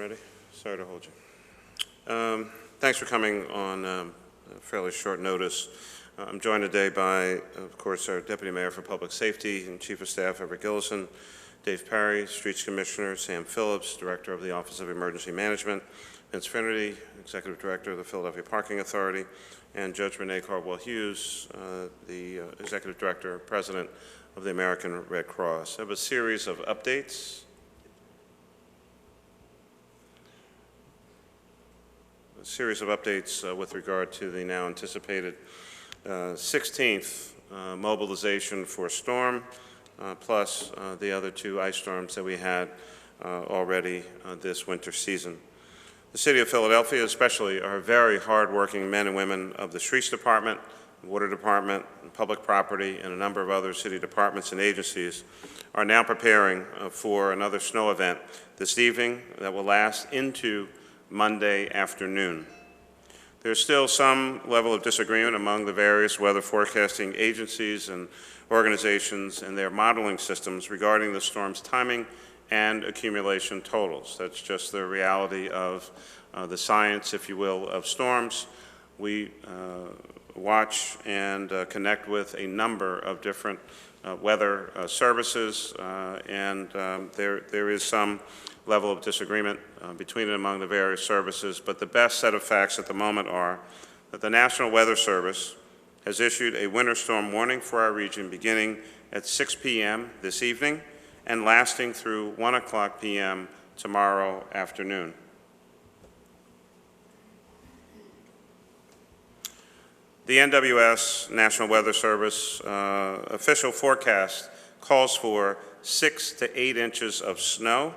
already? Sorry to hold you. Thanks for coming on fairly short notice. I'm joined today by, of course, our Deputy Mayor for Public Safety and Chief of Staff, Everett Gillison, Dave Perry, Streets Commissioner, Sam Phillips, Director of the Office of Emergency Management, Vince Finnerty, Executive Director of the Philadelphia Parking Authority, and Judge Renee Cardwell-Hughes, the Executive Director, President of the American Red Cross. I have a series of updates. With regard to the now anticipated 16th mobilization for storm, plus the other two ice storms that we had already this winter season. The City of Philadelphia, especially our very hardworking men and women of the Streets Department, Water Department, and Public Property, and a number of other city departments and agencies, are now preparing for another snow event this evening that will last into Monday afternoon. There's still some level of disagreement among the various weather forecasting agencies and organizations and their modeling systems regarding the storm's timing and accumulation totals. That's just the reality of the science, if you will, of storms. We watch and connect with a number of different weather services, and there is some level of disagreement between and among the various services, but the best set of facts at the moment are that the National Weather Service has issued a winter storm warning for our region beginning at 6 p.m. this evening and lasting through 1 p.m. tomorrow afternoon. The NWS, National Weather Service, official forecast calls for 6 to 8 inches of snow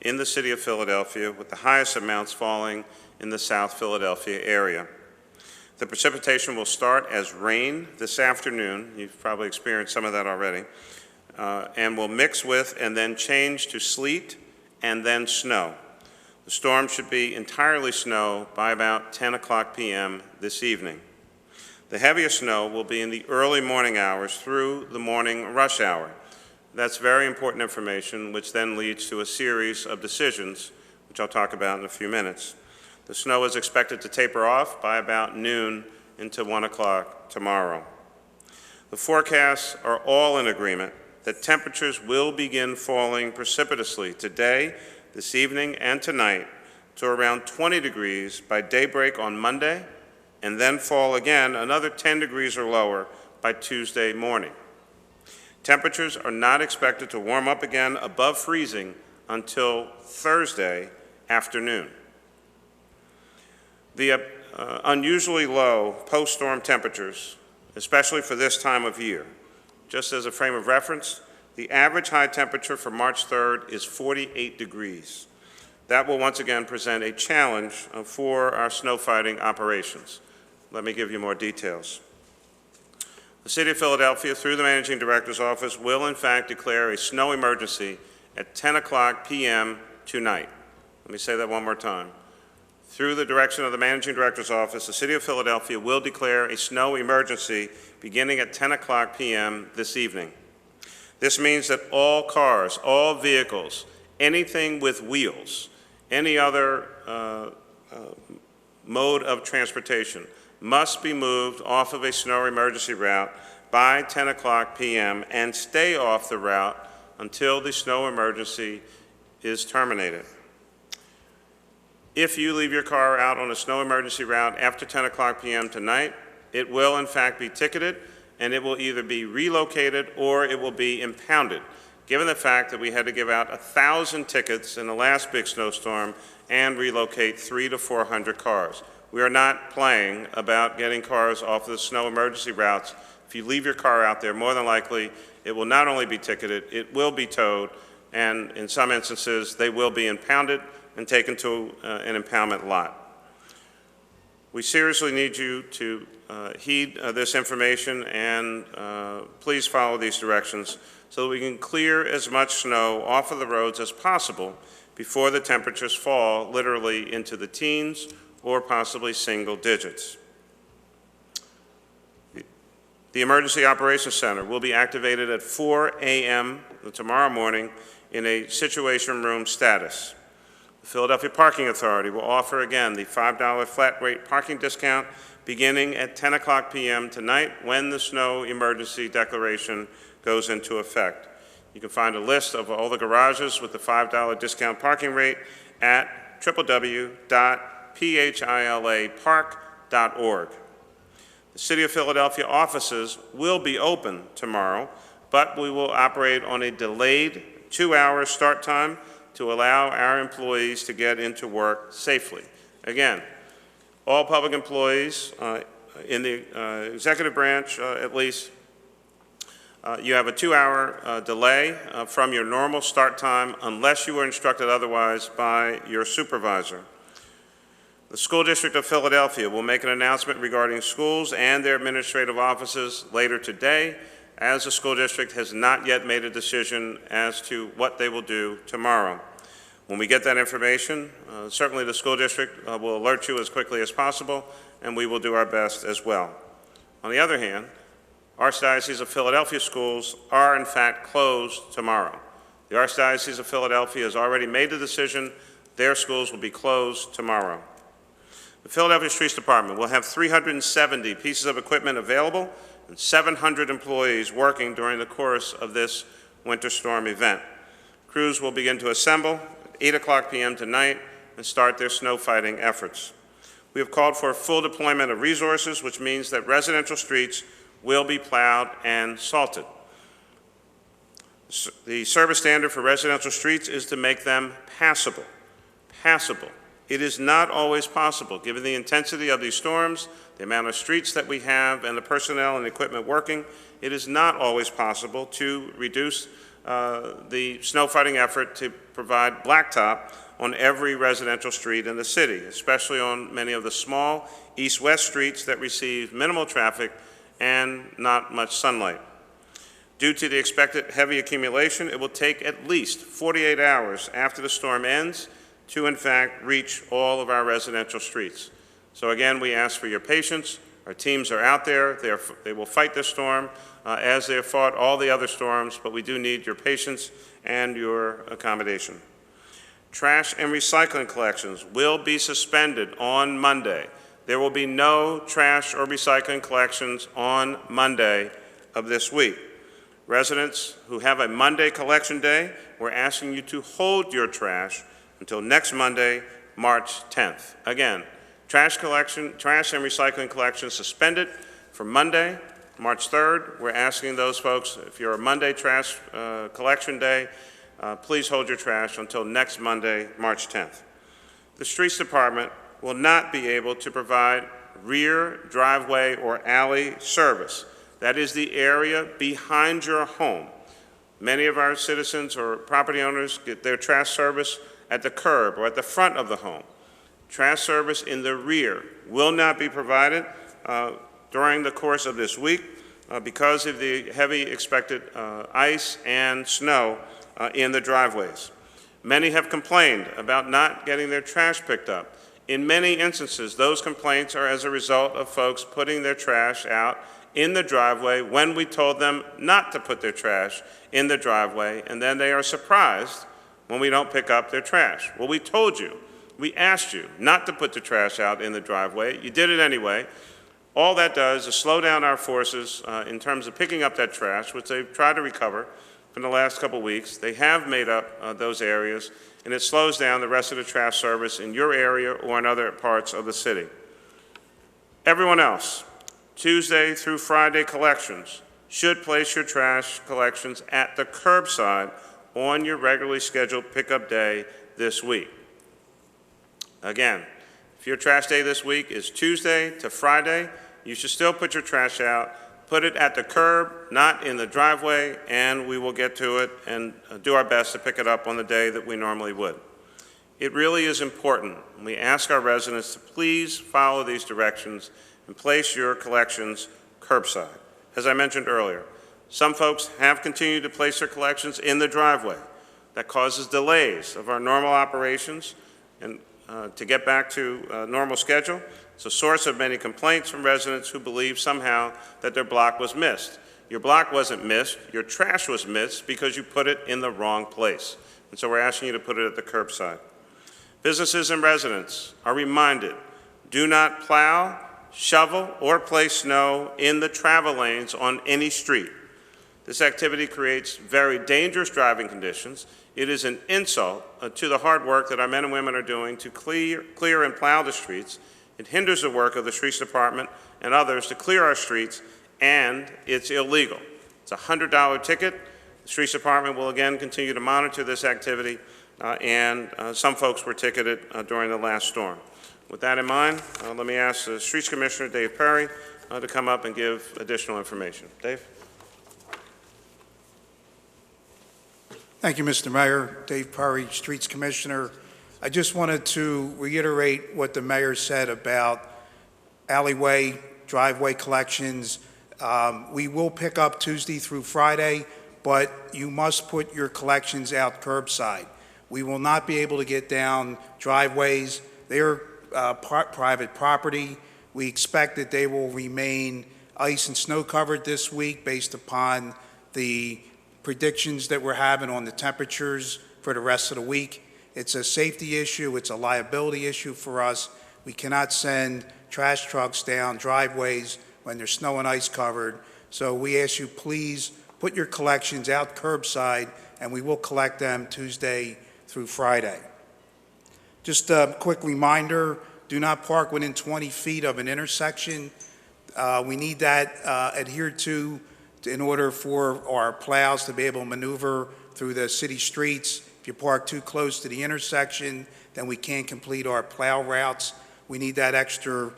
in the city of Philadelphia, with the highest amounts falling in the South Philadelphia area. The precipitation will start as rain this afternoon. You've probably experienced some of that already, and will mix with and then change to sleet and then snow. The storm should be entirely snow by about 10 p.m. this evening. The heaviest snow will be in the early morning hours through the morning rush hour. That's very important information, which then leads to a series of decisions, which I'll talk about in a few minutes. The snow is expected to taper off by about noon into 1 tomorrow. The forecasts are all in agreement that temperatures will begin falling precipitously today, this evening, and tonight to around 20 degrees by daybreak on Monday, and then fall again another 10 degrees or lower by Tuesday morning. Temperatures are not expected to warm up again above freezing until Thursday afternoon. The unusually low post-storm temperatures, especially for this time of year, just as a frame of reference, the average high temperature for March 3rd is 48 degrees. That will once again present a challenge for our snow fighting operations. Let me give you more details. The City of Philadelphia, through the Managing Director's Office, will in fact declare a snow emergency at 10 p.m. tonight. Let me say that one more time. Through the direction of the Managing Director's Office, the City of Philadelphia will declare a snow emergency beginning at 10 p.m. this evening. This means that all cars, all vehicles, anything with wheels, any other mode of transportation must be moved off of a snow emergency route by 10 p.m. and stay off the route until the snow emergency is terminated. If you leave your car out on a snow emergency route after 10 p.m. tonight, it will in fact be ticketed, and it will either be relocated or it will be impounded, given the fact that we had to give out 1,000 tickets in the last big snowstorm and relocate 300 to 400 cars. We are not playing about getting cars off of the snow emergency routes. If you leave your car out there, more than likely, it will not only be ticketed, it will be towed, and in some instances, they will be impounded and taken to an impoundment lot. We seriously need you to heed this information and please follow these directions so that we can clear as much snow off of the roads as possible before the temperatures fall literally into the teens or possibly single digits. The Emergency Operations Center will be activated at 4 a.m. tomorrow morning in a Situation Room status. The Philadelphia Parking Authority will offer again the $5 flat rate parking discount beginning at 10 o'clock p.m. tonight when the snow emergency declaration goes into effect. You can find a list of all the garages with the $5 discount parking rate at www.philapark.org. The City of Philadelphia offices will be open tomorrow, but we will operate on a delayed 2-hour start time to allow our employees to get into work safely. Again, all public employees in the executive branch, at least, you have a 2-hour delay from your normal start time unless you were instructed otherwise by your supervisor. The School District of Philadelphia will make an announcement regarding schools and their administrative offices later today, as the school district has not yet made a decision as to what they will do tomorrow. When we get that information, certainly the school district will alert you as quickly as possible, and we will do our best as well. On the other hand, Archdiocese of Philadelphia schools are in fact closed tomorrow. The Archdiocese of Philadelphia has already made the decision their schools will be closed tomorrow. The Philadelphia Streets Department will have 370 pieces of equipment available and 700 employees working during the course of this winter storm event. Crews will begin to assemble at 8 o'clock p.m. tonight and start their snow fighting efforts. We have called for a full deployment of resources, which means that residential streets will be plowed and salted. The service standard for residential streets is to make them passable. Passable. It is not always possible, given the intensity of these storms, the amount of streets that we have, and the personnel and equipment working. It is not always possible to reduce the snow fighting effort to provide blacktop on every residential street in the city, especially on many of the small east-west streets that receive minimal traffic and not much sunlight. Due to the expected heavy accumulation, it will take at least 48 hours after the storm ends to, in fact, reach all of our residential streets. So again, we ask for your patience. Our teams are out there. They will fight this storm as they have fought all the other storms, but we do need your patience and your accommodation. Trash and recycling collections will be suspended on Monday. There will be no trash or recycling collections on Monday of this week. Residents who have a Monday collection day, we're asking you to hold your trash until next Monday, March 10th. Again, trash and recycling collection suspended for Monday, March 3rd. We're asking those folks, if you're a Monday trash collection day, please hold your trash until next Monday, March 10th. The Streets Department will not be able to provide rear, driveway, or alley service. That is the area behind your home. Many of our citizens or property owners get their trash service at the curb or at the front of the home. Trash service in the rear will not be provided during the course of this week because of the heavy expected ice and snow in the driveways. Many have complained about not getting their trash picked up. In many instances, those complaints are as a result of folks putting their trash out in the driveway when we told them not to put their trash in the driveway, and then they are surprised when we don't pick up their trash. Well, we told you, we asked you not to put the trash out in the driveway. You did it anyway. All that does is slow down our forces in terms of picking up that trash, which they've tried to recover from the last couple weeks. They have made up those areas, and it slows down the rest of the trash service in your area or in other parts of the city. Everyone else, Tuesday through Friday collections should place your trash collections at the curbside on your regularly scheduled pickup day this week. Again, if your trash day this week is Tuesday to Friday, you should still put your trash out. Put it at the curb, not in the driveway, and we will get to it and do our best to pick it up on the day that we normally would. It really is important. We ask our residents to please follow these directions and place your collections curbside. As I mentioned earlier, some folks have continued to place their collections in the driveway. That causes delays of our normal operations and to get back to normal schedule. It's a source of many complaints from residents who believe somehow that their block was missed. Your block wasn't missed, your trash was missed because you put it in the wrong place. And so we're asking you to put it at the curbside. Businesses and residents are reminded, do not plow, shovel, or place snow in the travel lanes on any street. This activity creates very dangerous driving conditions. It is an insult to the hard work that our men and women are doing to clear and plow the streets. It hinders the work of the Streets Department and others to clear our streets, and it's illegal. It's a $100 ticket. The Streets Department will again continue to monitor this activity, and some folks were ticketed during the last storm. With that in mind, let me ask the Streets Commissioner, Dave Perry, to come up and give additional information. Dave? Thank you, Mr. Mayor. Dave Perry, Streets Commissioner. I just wanted to reiterate what the mayor said about alleyway, driveway collections. We will pick up Tuesday through Friday, but you must put your collections out curbside. We will not be able to get down driveways. They are private property. We expect that they will remain ice and snow covered this week based upon the predictions that we're having on the temperatures for the rest of the week. It's a safety issue. It's a liability issue for us. We cannot send trash trucks down driveways when there's snow and ice covered. So we ask you, please put your collections out curbside, and we will collect them Tuesday through Friday. Just a quick reminder, do not park within 20 feet of an intersection. We need that adhered to in order for our plows to be able to maneuver through the city streets. If you park too close to the intersection, then we can't complete our plow routes. We need that extra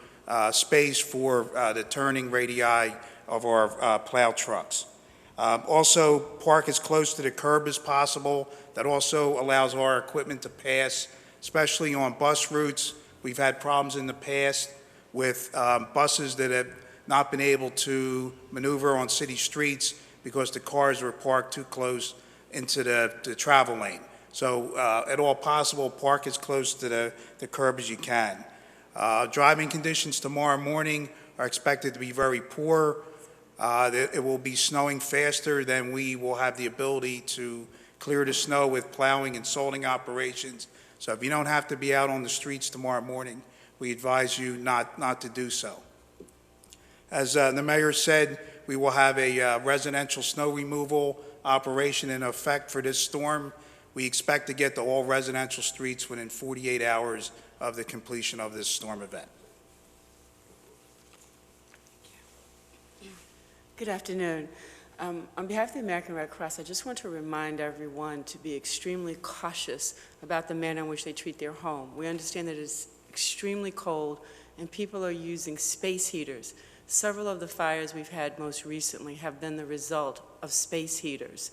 space for the turning radii of our plow trucks. Also, park as close to the curb as possible. That also allows our equipment to pass, especially on bus routes. We've had problems in the past with buses that have not been able to maneuver on city streets because the cars were parked too close into the travel lane. So at all possible, park as close to the curb as you can. Driving conditions tomorrow morning are expected to be very poor. It will be snowing faster than we will have the ability to clear the snow with plowing and salting operations. So if you don't have to be out on the streets tomorrow morning, we advise you not to do so. As the mayor said, we will have a residential snow removal operation in effect for this storm. We expect to get to all residential streets within 48 hours of the completion of this storm event. Good afternoon. On behalf of the American Red Cross, I just want to remind everyone to be extremely cautious about the manner in which they treat their home. We understand that it's extremely cold and people are using space heaters. Several of the fires we've had most recently have been the result of space heaters.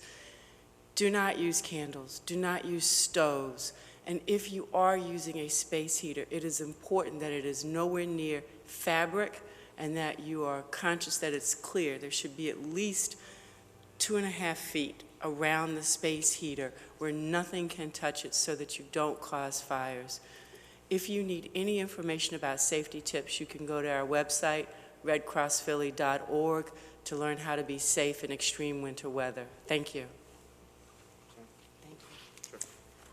Do not use candles, do not use stoves, and if you are using a space heater, it is important that it is nowhere near fabric and that you are conscious that it's clear. There should be at least 2.5 feet around the space heater where nothing can touch it so that you don't cause fires. If you need any information about safety tips, you can go to our website, redcrossphilly.org, to learn how to be safe in extreme winter weather. Thank you.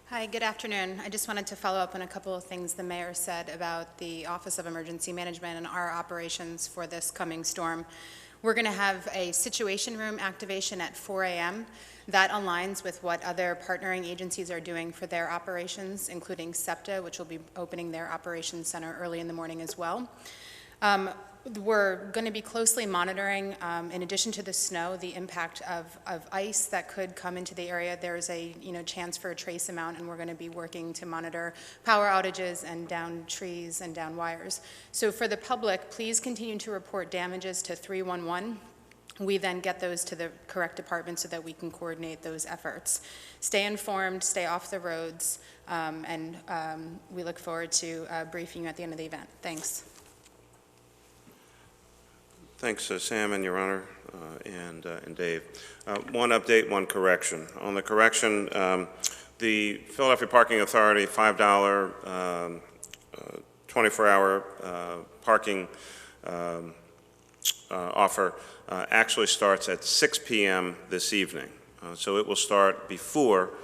Hi, good afternoon. I just wanted to follow up on a couple of things the mayor said about the Office of Emergency Management and our operations for this coming storm. We're going to have a situation room activation at 4 a.m. That aligns with what other partnering agencies are doing for their operations, including SEPTA, which will be opening their operations center early in the morning as well. We're going to be closely monitoring, in addition to the snow, the impact of ice that could come into the area. There's a chance for a trace amount, and we're going to be working to monitor power outages and down trees and down wires. So for the public, please continue to report damages to 311. We then get those to the correct department so that we can coordinate those efforts. Stay informed, stay off the roads, and we look forward to briefing you at the end of the event. Thanks. Thanks, Sam and Your Honor, and Dave. One update, one correction. On the correction, the Philadelphia Parking Authority $5 24-hour parking offer actually starts at 6 p.m. this evening. So it will start before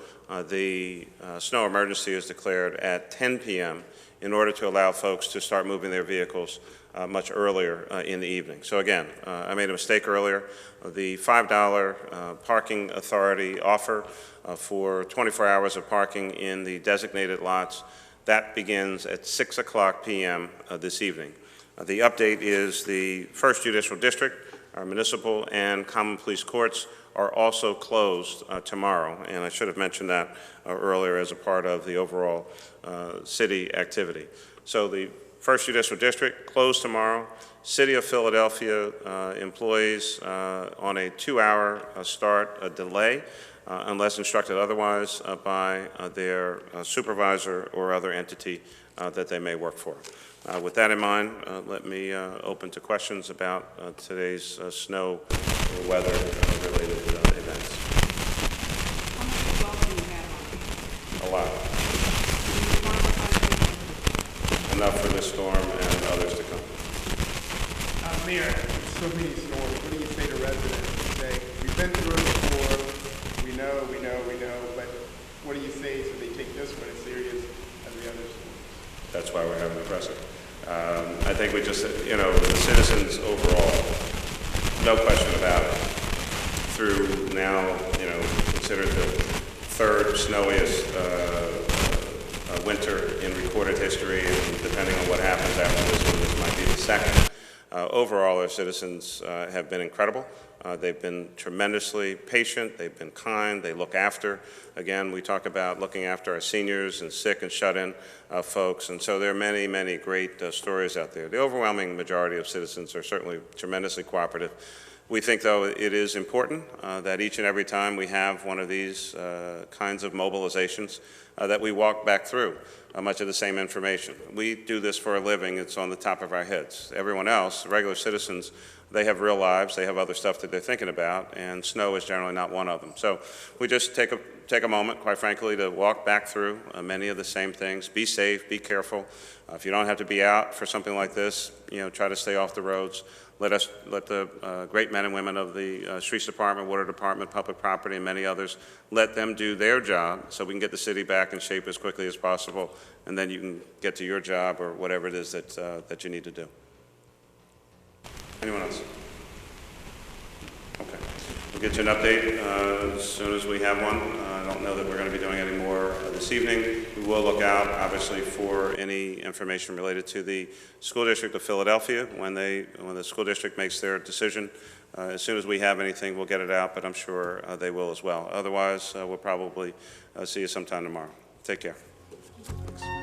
the snow emergency is declared at 10 p.m. in order to allow folks to start moving their vehicles much earlier in the evening. So again, I made a mistake earlier. The $5 parking authority offer for 24 hours of parking in the designated lots, that begins at 6 o'clock p.m. This evening. The update is the First Judicial District, our municipal and common police courts are also closed tomorrow, and I should have mentioned that earlier as a part of the overall city activity. So the First Judicial District closed tomorrow. City of Philadelphia employees on a 2-hour start delay unless instructed otherwise by their supervisor or other entity that they may work for. With that in mind, let me open to questions about today's snow or weather-related events. A lot. Enough for this storm and others to come. Mayor, so many storms. What do you say to residents today? We've been through it before. We know, but what do you say so they take this one as serious as the other storms? That's why we're having the press. I think we just, the citizens overall, no question about it, through now, considered the third snowiest winter in recorded history, and depending on what happens after this one, this might be the second. Overall, our citizens have been incredible. They've been tremendously patient. They've been kind. They look after. Again, we talk about looking after our seniors and sick and shut-in folks, and so there are many, many great stories out there. The overwhelming majority of citizens are certainly tremendously cooperative. We think, though, it is important that each and every time we have one of these kinds of mobilizations that we walk back through much of the same information. We do this for a living. It's on the top of our heads. Everyone else, regular citizens, they have real lives. They have other stuff that they're thinking about, and snow is generally not one of them. So we just take a moment, quite frankly, to walk back through many of the same things. Be safe, be careful. If you don't have to be out for something like this, try to stay off the roads. Let the great men and women of the Streets Department, Water Department, Public Property, and many others, let them do their job so we can get the city back in shape as quickly as possible, and then you can get to your job or whatever it is that you need to do. Anyone else? Okay. We'll get you an update as soon as we have one. I don't know that we're going to be doing any more this evening. We will look out, obviously, for any information related to the School District of Philadelphia when the school district makes their decision. As soon as we have anything, we'll get it out, but I'm sure they will as well. Otherwise, we'll probably see you sometime tomorrow. Take care. Thanks.